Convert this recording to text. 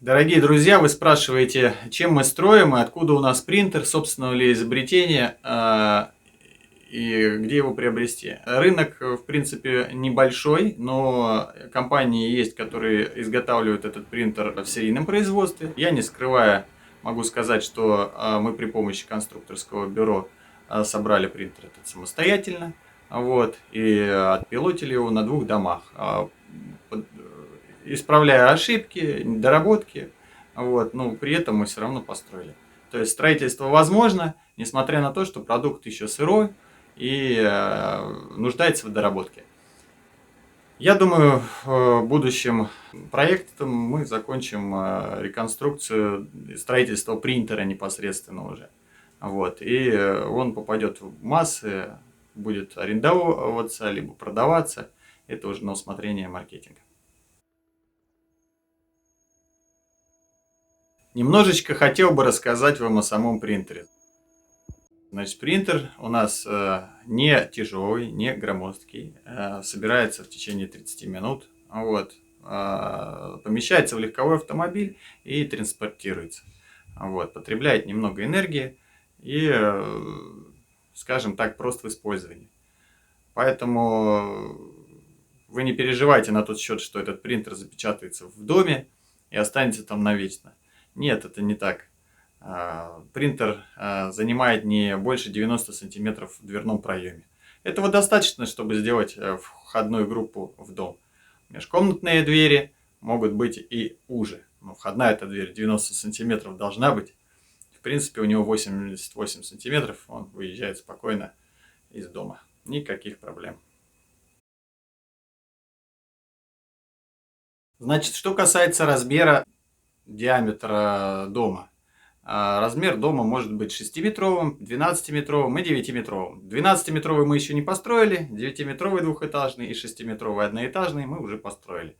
Дорогие друзья, вы спрашиваете, чем мы строим и откуда у нас принтер, собственного ли изобретения, и где его приобрести. Рынок, в принципе, небольшой, но компании есть, которые изготавливают этот принтер в серийном производстве. Я, не скрывая, могу сказать, что мы при помощи конструкторского бюро собрали принтер этот самостоятельно, вот, и отпилотили его на 2 домах, исправляя ошибки, недоработки, вот, но при этом мы все равно построили. То есть строительство возможно, несмотря на то, что продукт еще сырой и нуждается в доработке. Я думаю, в будущем проектом мы закончим реконструкцию строительства принтера непосредственно уже. Вот, и он попадет в массы, будет арендовываться, либо продаваться. Это уже на усмотрение маркетинга. Немножечко хотел бы рассказать вам о самом принтере. Значит, принтер у нас не тяжелый, не громоздкий, собирается в течение 30 минут, вот, помещается в легковой автомобиль и транспортируется. Вот, потребляет немного энергии и, скажем так, прост в использовании. Поэтому вы не переживайте на тот счет, что этот принтер запечатается в доме и останется там навечно. Нет, это не так. Принтер занимает не больше 90 сантиметров в дверном проеме. Этого достаточно, чтобы сделать входную группу в дом. Межкомнатные двери могут быть и уже. Но входная эта дверь 90 сантиметров должна быть. В принципе, у него 88 сантиметров. Он выезжает спокойно из дома. Никаких проблем. Значит, что касается размера диаметра дома. Размер дома может быть 6-метровым, 12-метровым и 9-метровым. 12-метровый мы еще не построили, 9-метровый двухэтажный и 6-метровый одноэтажный мы уже построили.